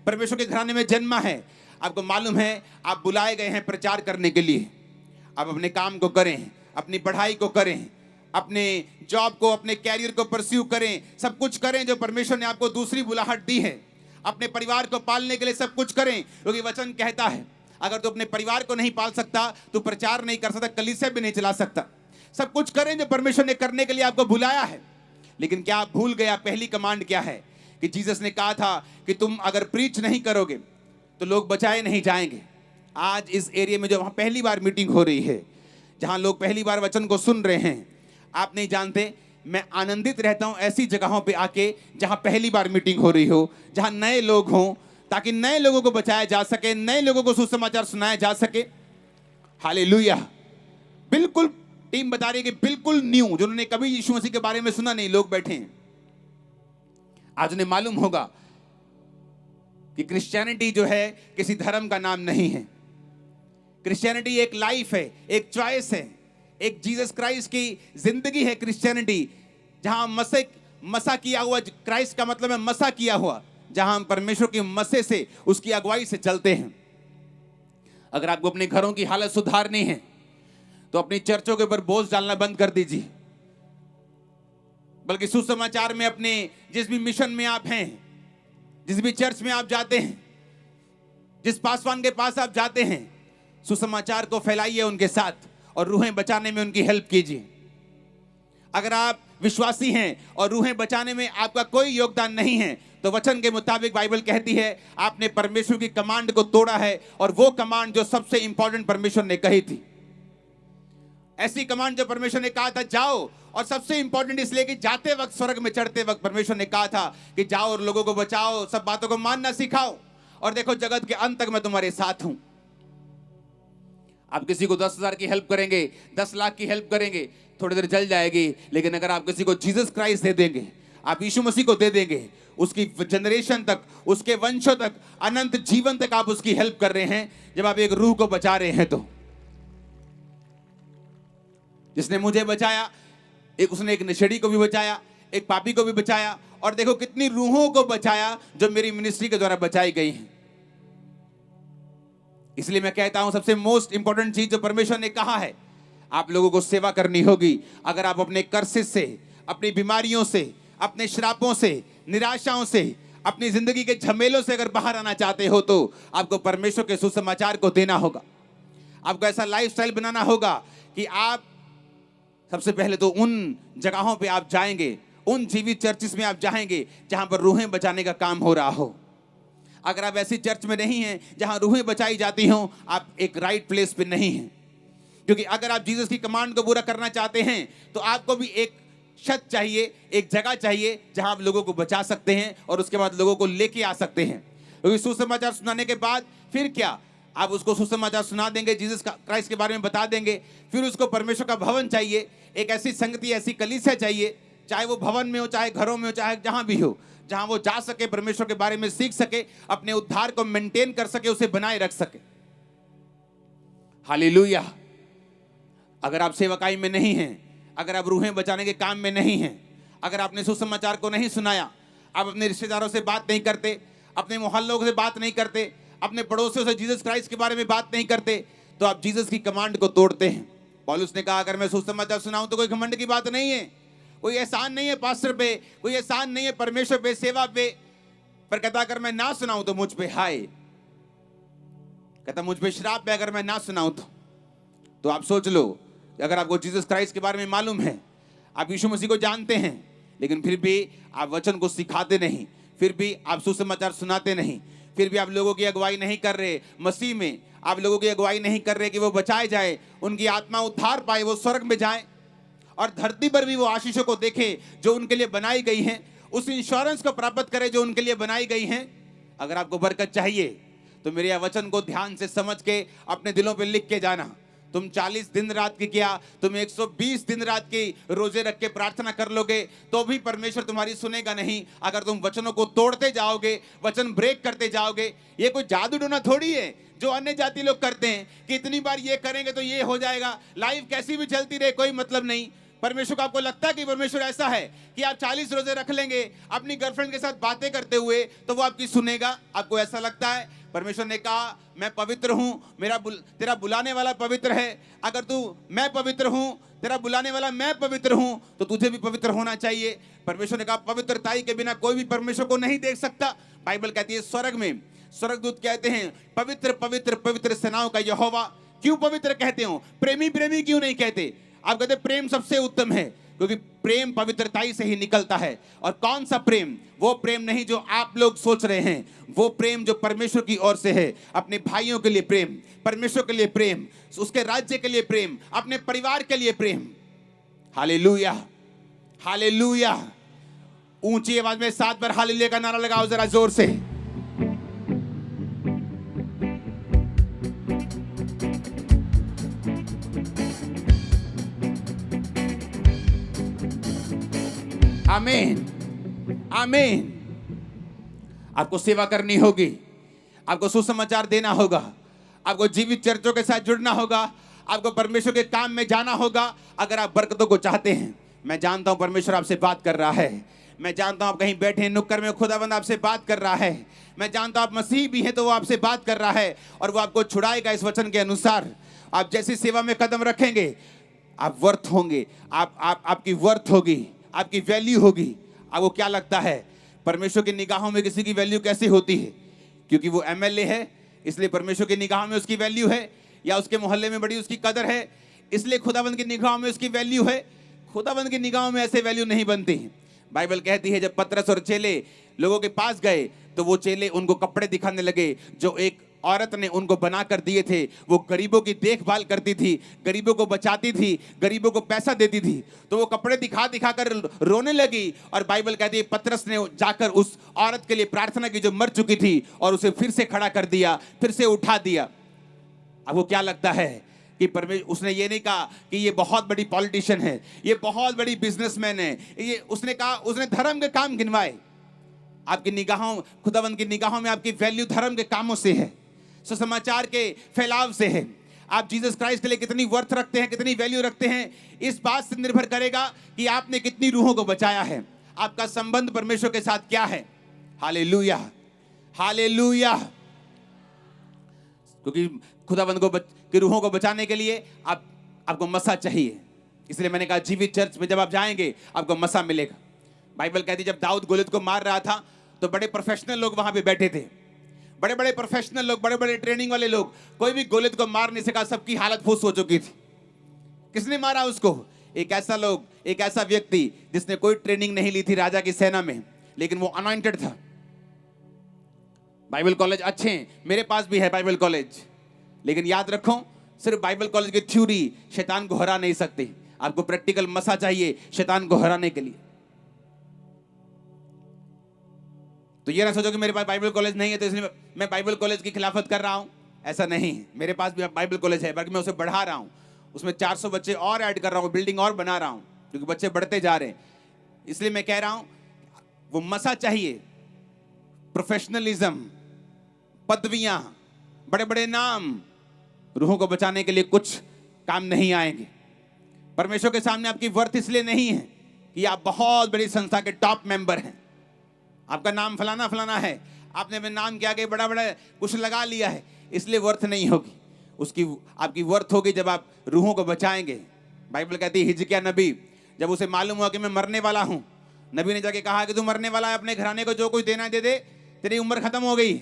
परमेश्वर के घराने में जन्मा है, आपको मालूम है आप बुलाए गए हैं प्रचार करने के लिए। आप अपने काम को करें, अपनी पढ़ाई को करें, अपने जॉब को, अपने कैरियर को परस्यू करें, सब कुछ करें जो परमेश्वर ने आपको दूसरी बुलाहट दी है। अपने परिवार को पालने के लिए सब कुछ करें, क्योंकि वचन कहता है अगर तू अपने परिवार को नहीं पाल सकता तो प्रचार नहीं कर सकता, कलीसिया भी नहीं चला सकता। सब कुछ करें जो परमेश्वर ने करने के लिए आपको बुलाया है। लेकिन क्या आप भूल गया पहली कमांड क्या है? कि जीसस ने कहा था कि तुम अगर प्रीच नहीं करोगे तो लोग बचाए नहीं जाएंगे। आज इस एरिया में जो वहाँ पहली बार मीटिंग हो रही है, जहाँ लोग पहली बार वचन को सुन रहे हैं, आप नहीं जानते मैं आनंदित रहता हूँ ऐसी जगहों पे आके जहाँ पहली बार मीटिंग हो रही हो, जहाँ नए लोग हों, ताकि नए लोगों को बचाया जा सके, नए लोगों को सुसमाचार सुनाया जा सके। हालेलुया। बिल्कुल टीम बता रही है कि बिल्कुल न्यू, जिन्होंने कभी यीशु मसीह के बारे में सुना नहीं, लोग बैठे हैं। आज उन्हें मालूम होगा कि क्रिश्चियनिटी जो है किसी धर्म का नाम नहीं है। क्रिश्चियनिटी एक लाइफ है, एक चॉइस है, एक जीसस क्राइस्ट की जिंदगी है क्रिश्चियनिटी, जहां मसा किया हुआ, क्राइस्ट का मतलब है मसा किया हुआ, जहां हम परमेश्वर की मसे से, उसकी अगुवाई से चलते हैं। अगर आपको अपने घरों की हालत सुधारनी है तो अपनी चर्चों के ऊपर बोझ डालना बंद कर दीजिए, बल्कि सुसमाचार में अपने जिस भी मिशन में आप हैं, जिस भी चर्च में आप जाते हैं, जिस पासवान के पास आप जाते हैं, सुसमाचार को फैलाइए उनके साथ और रूहें बचाने में उनकी हेल्प कीजिए। अगर आप विश्वासी हैं और रूहें बचाने में आपका कोई योगदान नहीं है तो वचन के मुताबिक बाइबल कहती है आपने परमेश्वर की कमांड को तोड़ा है, और वो कमांड जो सबसे इंपॉर्टेंट परमेश्वर ने कही थी, ऐसी कमांड जो परमेश्वर ने कहा था जाओ, और सबसे इंपॉर्टेंट इसलिए कि जाते वक्त, स्वर्ग में चढ़ते वक्त परमेश्वर ने कहा था कि जाओ और लोगों को बचाओ, सब बातों को मानना सिखाओ, और देखो जगत के अंत तक मैं तुम्हारे साथ हूं। आप किसी को 10,000 की हेल्प करेंगे, 10 लाख की हेल्प करेंगे, थोड़ी देर चल जाएगी, लेकिन अगर आप किसी को जीसस क्राइस्ट दे देंगे, आप यीशु मसीह को दे देंगे, उसकी जनरेशन तक, उसके वंशों तक, अनंत जीवन तक आप उसकी हेल्प कर रहे हैं। जब आप एक रूह को बचा रहे हैं तो जिसने मुझे बचाया, एक उसने एक नशेड़ी को भी बचाया, एक पापी को भी बचाया, और देखो कितनी रूहों को बचाया जो मेरी मिनिस्ट्री के द्वारा बचाई गई हैं। इसलिए मैं कहता हूं सबसे मोस्ट इंपॉर्टेंट चीज जो परमेश्वर ने कहा है, आप लोगों को सेवा करनी होगी। अगर आप अपने कर्सेस से, अपनी बीमारियों से, अपने श्रापों से, निराशाओं से, अपनी जिंदगी के झमेलों से अगर बाहर आना चाहते हो तो आपको परमेश्वर के सुसमाचार को देना होगा। आपको ऐसा लाइफस्टाइल बनाना होगा कि आप सबसे पहले तो उन जगहों पे आप जाएंगे, उन जीवित चर्चिस में आप जाएंगे जहां पर रूहें बचाने का काम हो रहा हो। अगर आप ऐसी चर्च में नहीं हैं जहां रूहें बचाई जाती हों, आप एक राइट प्लेस पे नहीं हैं। क्योंकि अगर आप जीसस की कमांड को पूरा करना चाहते हैं तो आपको भी एक छत चाहिए, एक जगह चाहिए जहां आप लोगों को बचा सकते हैं और उसके बाद लोगों को लेके आ सकते हैं। क्योंकि सुसमाचार सुनाने के बाद फिर क्या, आप उसको सुसमाचार सुना देंगे, जीसस क्राइस्ट के बारे में बता देंगे, फिर उसको परमेश्वर का भवन चाहिए, एक ऐसी संगति, ऐसी कलीसिया चाहिए, चाहे वो भवन में हो, चाहे घरों में हो, चाहे जहां भी हो, जहां वो जा सके, परमेश्वर के बारे में सीख सके, अपने उद्धार को मेंटेन कर सके, उसे बनाए रख सके। हालेलुया। अगर आप सेवकाई में नहीं हैं, अगर आप रूहें बचाने के काम में नहीं हैं, अगर आपने सुसमाचार को नहीं सुनाया, आप अपने रिश्तेदारों से बात नहीं करते, अपने मोहल्लों से बात नहीं करते, अपने पड़ोसियों से जीसस क्राइस्ट के बारे में बात नहीं करते, तो आप जीसस की कमांड को तोड़ते हैं। पौलुस ने कहा अगर मैं सुसमाचार सुनाऊं तो कोई घमंड की बात नहीं है, कोई एहसान नहीं है पास्टर पे, कोई एहसान नहीं है परमेश्वर पे, सेवा पे, पर कहता अगर मैं ना सुनाऊं तो मुझ पे हाय, कहता मुझ पे श्राप है अगर मैं ना सुनाऊं तो आप सोच लो, अगर आपको जीसस क्राइस्ट के बारे में मालूम है, आप यीशु मसीह को जानते हैं, लेकिन फिर भी आप वचन को सिखाते नहीं, फिर भी आप सुसमाचार सुनाते नहीं, फिर भी आप लोगों की अगुवाई नहीं कर रहे मसीह में, आप लोगों की अगुवाई नहीं कर रहे कि वो बचाए जाए, उनकी आत्मा उद्धार पाए, वो स्वर्ग में जाए और धरती पर भी वो आशीषों को देखे जो उनके लिए बनाई गई हैं, उस इंश्योरेंस को प्राप्त करे जो उनके लिए बनाई गई हैं। अगर आपको बरकत चाहिए तो मेरे वचन को ध्यान से समझ के अपने दिलों पे लिख के जाना। तुम 40 दिन रात की किया, तुम 120 दिन रात की रोजे रख के प्रार्थना कर लोगे तो भी परमेश्वर तुम्हारी सुनेगा नहीं। अगर तुम वचनों को तोड़ते जाओगे, वचन ब्रेक करते जाओगे, ये कोई जादू टोना थोड़ी है जो अन्य जाति लोग करते हैं कि इतनी बार ये करेंगे तो ये हो जाएगा, लाइफ कैसी भी चलती रहे कोई मतलब नहीं। परमेश्वर को आपको लगता है कि परमेश्वर ऐसा है कि आप 40 रोजे रख लेंगे अपनी गर्लफ्रेंड के साथ बातें करते हुए तो वो आपकी सुनेगा? आपको ऐसा लगता है? परमेश्वर ने कहा मैं पवित्र हूं, तेरा बुलाने वाला पवित्र है। अगर मैं पवित्र हूं, तेरा बुलाने वाला मैं पवित्र हूं, तो तुझे भी पवित्र होना चाहिए। परमेश्वर ने कहा पवित्रताई के बिना कोई भी परमेश्वर को नहीं देख सकता। बाइबल कहती है स्वर्ग में स्वर्गदूत कहते हैं पवित्र पवित्र पवित्र सेनाओं का यहोवा। क्यों पवित्र कहते हो? प्रेमी प्रेमी क्यों नहीं कहते? आप कहते प्रेम सबसे उत्तम है, क्योंकि प्रेम पवित्रताई से ही निकलता है। और कौन सा प्रेम? वो प्रेम नहीं जो आप लोग सोच रहे हैं, वो प्रेम जो परमेश्वर की ओर से है। अपने भाइयों के लिए प्रेम, परमेश्वर के लिए प्रेम, उसके राज्य के लिए प्रेम, अपने परिवार के लिए प्रेम। Hallelujah, hallelujah. ऊंची आवाज में 7 बार हालेलुया का नारा लगाओ जरा जोर से। आमीन, आमीन। आपको सेवा करनी होगी, आपको सुसमाचार देना होगा, आपको जीवित चर्चों के साथ जुड़ना होगा, आपको परमेश्वर के काम में जाना होगा। अगर आप बरकतों को चाहते हैं, मैं जानता हूं परमेश्वर आपसे बात कर रहा है, मैं जानता हूं आप कहीं बैठे हैं नुक्कड़ में, खुदावंद आपसे बात कर रहा है, मैं जानता हूं आप मसीह भी हैं तो वो आपसे बात कर रहा है और वो आपको छुड़ाएगा इस वचन के अनुसार। आप जैसी सेवा में कदम रखेंगे आप वर्थ होंगे, आपकी वर्थ होगी, आपकी वैल्यू होगी। आपको क्या लगता है परमेश्वर की निगाहों में किसी की वैल्यू कैसे होती है? क्योंकि वो एमएलए है इसलिए परमेश्वर की निगाहों में उसकी वैल्यू है, या उसके मोहल्ले में बड़ी उसकी कदर है इसलिए खुदावंद की निगाहों में उसकी वैल्यू है? खुदावंद की निगाहों में ऐसे वैल्यू नहीं बनती। बाइबल कहती है जब पतरस और चेले लोगों के पास गए तो वो चेले उनको कपड़े दिखाने लगे जो एक औरत ने उनको बनाकर दिए थे। वो गरीबों की देखभाल करती थी, गरीबों को बचाती थी, गरीबों को पैसा देती थी। तो वो कपड़े दिखा दिखा कर रोने लगी और बाइबल कहती है पतरस ने जाकर उस औरत के लिए प्रार्थना की जो मर चुकी थी और उसे फिर से खड़ा कर दिया, फिर से उठा दिया। अब वो क्या लगता है कि परमेश्वर उसने ये नहीं कहा कि ये बहुत बड़ी पॉलिटिशियन है, ये बहुत बड़ी बिजनेसमैन है, ये उसने कहा उसने धर्म के काम गिनवाए। आपकी निगाहों, खुदावंद की निगाहों में आपकी वैल्यू धर्म के कामों से है, सुसमाचार के फैलाव से है। आप जीसस क्राइस्ट के लिए कितनी वर्थ रखते हैं, कितनी वैल्यू रखते हैं, इस बात से निर्भर करेगा कि आपने कितनी रूहों को बचाया है, आपका संबंध परमेश्वर के साथ क्या है। Hallelujah, hallelujah. क्योंकि खुदावंद की रूहों को बचाने के लिए आपको मसा चाहिए। इसलिए मैंने कहा जीवित चर्च में जब आप जाएंगे आपको मसा मिलेगा। बाइबल कहती है जब दाऊद गोलियत को मार रहा था तो बड़े प्रोफेशनल लोग वहां पे बैठे थे, बड़े बड़े प्रोफेशनल लोग, बड़े बड़े ट्रेनिंग वाले लोग। कोई भी गोलियत को मार नहीं सका, सबकी हालत फूस हो चुकी थी। किसने मारा उसको? एक ऐसा व्यक्ति जिसने कोई ट्रेनिंग नहीं ली थी राजा की सेना में, लेकिन वो अनॉइंटेड था। बाइबल कॉलेज अच्छे हैं, मेरे पास भी है बाइबल कॉलेज, लेकिन याद रखो सिर्फ बाइबल कॉलेज की थ्योरी शैतान को हरा नहीं सकती। आपको प्रैक्टिकल मसा चाहिए शैतान को हराने के लिए। तो ये ना सोचो कि मेरे पास बाइबल कॉलेज नहीं है तो इसलिए मैं बाइबल कॉलेज की खिलाफत कर रहा हूं, ऐसा नहीं है। मेरे पास भी बाइबल कॉलेज है, बल्कि मैं उसे बढ़ा रहा हूं, उसमें 400 बच्चे और ऐड कर रहा हूं, बिल्डिंग और बना रहा हूं, क्योंकि बच्चे बढ़ते जा रहे हैं। इसलिए मैं कह रहा हूं वो मसा चाहिए, प्रोफेशनलिज्म, पदवियां, बड़े बड़े नाम रूहों को बचाने के लिए कुछ काम नहीं आएंगे। परमेश्वर के सामने आपकी वर्थ इसलिए नहीं है कि आप बहुत बड़ी संस्था के टॉप मेंबर हैं, आपका नाम फलाना फलाना है, आपने अपने नाम के आगे बड़ा बड़ा कुछ लगा लिया है, इसलिए वर्थ नहीं होगी। उसकी आपकी वर्थ होगी जब आप रूहों को बचाएंगे। बाइबल कहती है हिजकिय्याह नबी, जब उसे मालूम हुआ कि मैं मरने वाला हूं, नबी ने जाके कहा कि तू मरने वाला है, अपने घराने को जो कुछ देना दे दे, तेरी उम्र खत्म हो गई।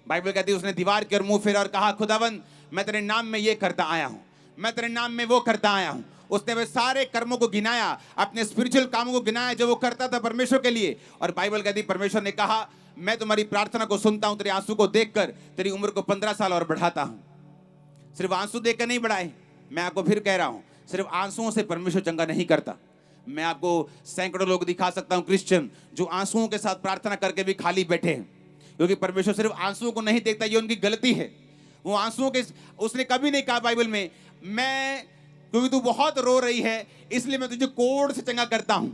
बाइबल कहती है उसने दीवार की ओर मुंह फेरा और कहा खुदावन मैं तेरे नाम में ये करता आया हूं, मैं तेरे नाम में वो करता आया हूं। उसने वे सारे कर्मों को गिनाया, अपने स्पिरिचुअल कामों को गिनाया जो वो करता था परमेश्वर के लिए। और बाइबल कहती परमेश्वर ने कहा मैं तुम्हारी प्रार्थना को सुनता हूं, तेरे आंसू को देखकर तेरी उम्र को 15 साल और बढ़ाता हूं। सिर्फ आंसू देखकर नहीं बढ़ाए, मैं आपको फिर कह रहा हूं, सिर्फ आंसुओं से परमेश्वर चंगा नहीं करता। मैं आपको सैकड़ों लोग दिखा सकता हूं क्रिश्चियन जो आंसुओं के साथ प्रार्थना करके भी खाली बैठे हैं, क्योंकि परमेश्वर सिर्फ आंसुओं को नहीं देखता, ये उनकी गलती है। वो आंसुओं के, उसने कभी नहीं कहा बाइबल में मैं, क्योंकि तू बहुत रो रही है इसलिए मैं तुझे कोढ़ से चंगा करता हूं,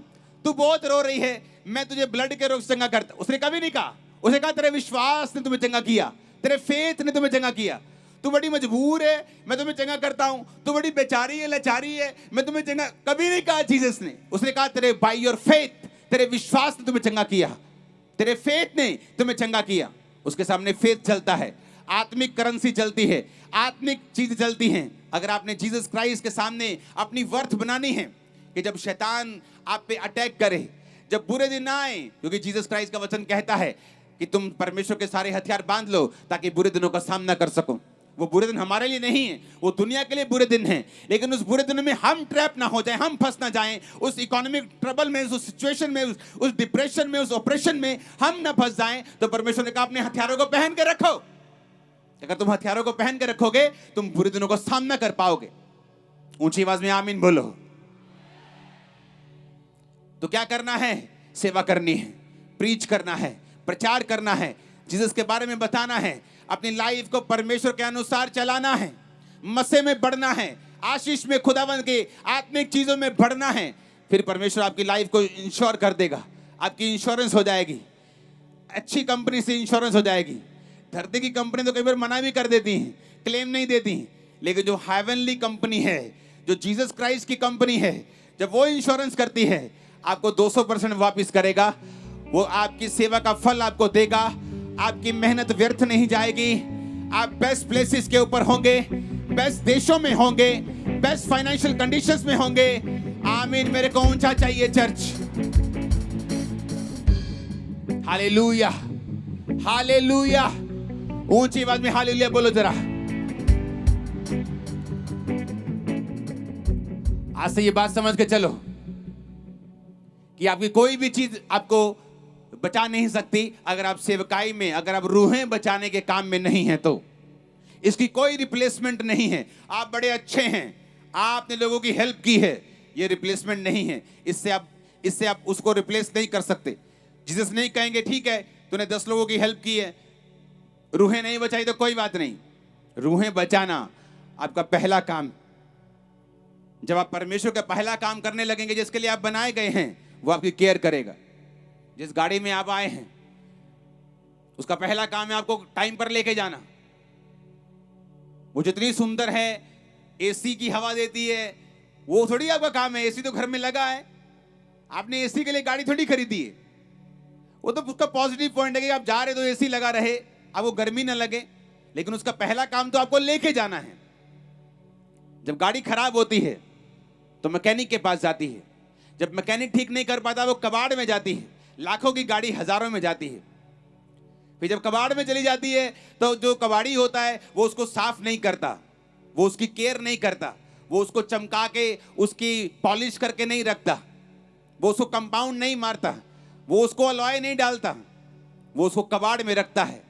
तू बहुत रो रही है मैं तुझे ब्लड के रोग से चंगा करता। उसने कभी नहीं कहा। उसने कहा तेरे विश्वास ने तुम्हें चंगा किया, तेरे फेथ ने तुम्हें चंगा किया। तू बड़ी मजबूर है, मैं तुम्हें चंगा करता हूं। तू बड़ी बेचारी है, लाचारी है, मैं तुम्हें चंगा, कभी नहीं कहा जीसस ने। उसने कहा तेरे बाय योर फेथ, तेरे विश्वास ने तुम्हें चंगा किया, तेरे फेथ ने तुम्हें चंगा किया। उसके सामने फेथ चलता है, आत्मिक करेंसी चलती है, आत्मिक चीज चलती हैं। अगर आपने जीसस क्राइस्ट के सामने अपनी वर्थ बनानी है कि जब शैतान आप पे अटैक करे, जब बुरे दिन आए, क्योंकि जीसस क्राइस्ट का वचन कहता है कि तुम परमेश्वर के सारे हथियार बांध लो ताकि बुरे दिनों का सामना कर सको। वो बुरे दिन हमारे लिए नहीं है, वो दुनिया के लिए बुरे दिन हैं, लेकिन उस बुरे दिनों में हम ट्रैप ना हो जाएं, हम फंस ना जाएं उस इकोनॉमिक ट्रबल में, उस सिचुएशन में, उस डिप्रेशन में, उस ऑपरेशन में हम ना फंस जाएं। तो परमेश्वर ने कहा अपने हथियारों को पहन के रखो। अगर तुम हथियारों को पहन के रखोगे तुम बुरे दिनों को सामना कर पाओगे। ऊंची आवाज में आमीन बोलो। तो क्या करना है? सेवा करनी है, प्रीच करना है, प्रचार करना है, जीसस के बारे में बताना है, अपनी लाइफ को परमेश्वर के अनुसार चलाना है, मसीह में बढ़ना है, आशीष में, खुदावंद के आत्मिक चीजों में बढ़ना है। फिर परमेश्वर आपकी लाइफ को इंश्योर कर देगा, आपकी इंश्योरेंस हो जाएगी, अच्छी कंपनी से इंश्योरेंस हो जाएगी। धरती की कंपनी तो कई बार मना भी कर देती हैं, क्लेम नहीं देती, लेकिन जो हेवनली कंपनी है, जो जीसस क्राइस्ट की कंपनी है, जब वो इंश्योरेंस करती है आपको 200% वापस करेगा। वो आपकी सेवा का फल आपको देगा, आपकी मेहनत व्यर्थ नहीं जाएगी। आप बेस्ट प्लेसेस के ऊपर होंगे, बेस्ट देशों में होंगे, बेस्ट फाइनेंशियल कंडीशंस में होंगे। आमीन। मेरे को ऊंचा चाहिए चर्च। Hallelujah, hallelujah. ऊंची आवाज में हालेलुया बोलो जरा। आज से ये बात समझ के चलो कि आपकी कोई भी चीज आपको बचा नहीं सकती अगर आप सेवकाई में, अगर आप रूहें बचाने के काम में नहीं हैं तो इसकी कोई रिप्लेसमेंट नहीं है। आप बड़े अच्छे हैं, आपने लोगों की हेल्प की है, ये रिप्लेसमेंट नहीं है। इससे आप उसको रिप्लेस नहीं कर सकते। जीसस नहीं कहेंगे ठीक है तूने 10 लोगों की हेल्प की है, रूहें नहीं बचाई तो कोई बात नहीं। रूहें बचाना आपका पहला काम। जब आप परमेश्वर का पहला काम करने लगेंगे जिसके लिए आप बनाए गए हैं, वो आपकी केयर करेगा। जिस गाड़ी में आप आए हैं उसका पहला काम है आपको टाइम पर लेके जाना। वो जितनी सुंदर है, एसी की हवा देती है, वो थोड़ी आपका काम है। एसी तो घर में लगा है, आपने एसी के लिए गाड़ी थोड़ी खरीदी है। वो तो उसका पॉजिटिव पॉइंट है कि आप जा रहे तो एसी लगा रहे, आपको गर्मी ना लगे, लेकिन उसका पहला काम तो आपको लेके जाना है। जब गाड़ी खराब होती है तो मैकेनिक के पास जाती है, जब मैकेनिक ठीक नहीं कर पाता वो कबाड़ में जाती है। लाखों की गाड़ी हजारों में जाती है। फिर जब कबाड़ में चली जाती है तो जो कबाड़ी होता है वो उसको साफ नहीं करता, वो उसकी केयर नहीं करता, वो उसको चमका के उसकी पॉलिश करके नहीं रखता, वो उसको कंपाउंड नहीं मारता, वो उसको अलॉय नहीं डालता, वो उसको कबाड़ में रखता है।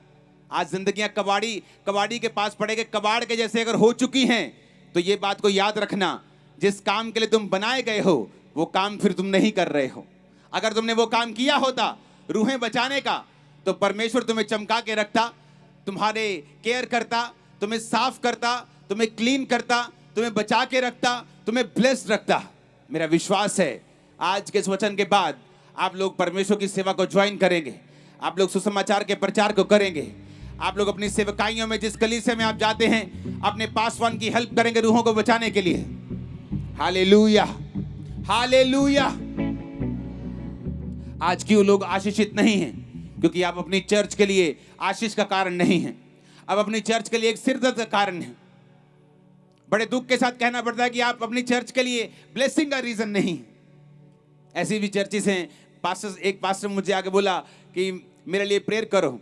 आज जिंदगियां कबाड़ी के पास पड़े के कबाड़ के जैसे अगर हो चुकी हैं तो ये बात को याद रखना, जिस काम के लिए तुम बनाए गए हो वो काम फिर तुम नहीं कर रहे हो। अगर तुमने वो काम किया होता रूहें बचाने का, तो परमेश्वर तुम्हें चमका के रखता, तुम्हारे केयर करता, तुम्हें साफ करता, तुम्हें क्लीन करता, तुम्हें बचा के रखता, तुम्हें ब्लेस्ड रखता। मेरा विश्वास है आज के इस वचन के बाद आप लोग परमेश्वर की सेवा को ज्वाइन करेंगे, आप लोग सुसमाचार के प्रचार को करेंगे, आप लोग अपनी सेवकाइयों में जिस कलीसिया में आप जाते हैं अपने पासवान की हेल्प करेंगे रूहों को बचाने के लिए। Hallelujah, hallelujah. आज क्यों लोग आशीषित नहीं हैं? क्योंकि आप अपनी चर्च के लिए आशीष का कारण नहीं हैं, आप अपनी चर्च के लिए एक सिरदर्द का कारण हैं। बड़े दुख के साथ कहना पड़ता है कि आप अपनी चर्च के लिए ब्लेसिंग का रीजन नहीं। ऐसी भी चर्चेस हैं, एक पास्टर मुझे आके बोला कि मेरे लिए प्रेयर करो।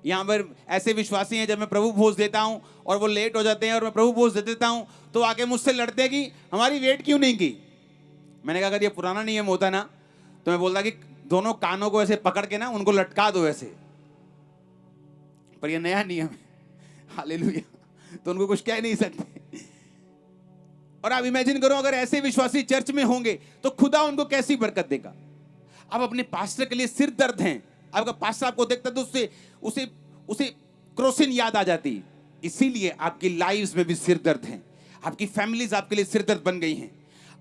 यहाँ पर ऐसे विश्वासी हैं, जब मैं प्रभु भोज देता हूँ और वो लेट हो जाते हैं और मैं प्रभु भोज दे देता हूँ तो आके मुझसे लड़ते हैं कि हमारी वेट क्यों नहीं की। मैंने कहा अगर ये पुराना नियम होता ना तो मैं बोलता कि दोनों कानों को ऐसे पकड़ के ना उनको लटका दो ऐसे, पर ये नया नियम है, हालेलुया, तो उनको कुछ कह नहीं सकते। और आप इमेजिन करो अगर ऐसे विश्वासी चर्च में होंगे तो खुदा उनको कैसी बरकत देगा। आप अपने पास्टर के लिए सिर दर्द हैं, आपका पास्टर आपको देखता तो उसे क्रोसिन याद आ जाती। इसीलिए आपकी लाइव्स में भी सिर दर्द हैं, आपकी फैमिलीज आपके लिए सिर दर्द बन गई हैं,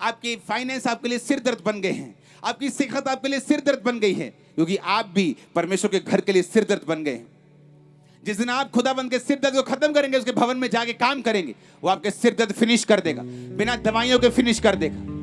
आपके फाइनेंस आपके लिए सिर दर्द बन गए हैं, आपकी सेहत आपके लिए सिर दर्द बन गई है, क्योंकि आप भी परमेश्वर के घर के लिए सिर दर्द बन गए हैं। जिस दिन आप खुदाबंद के सिर दर्द को खत्म करेंगे, उसके भवन में जाके काम करेंगे, वो आपके सिर दर्द फिनिश कर देगा, बिना दवाइयों के फिनिश कर देगा।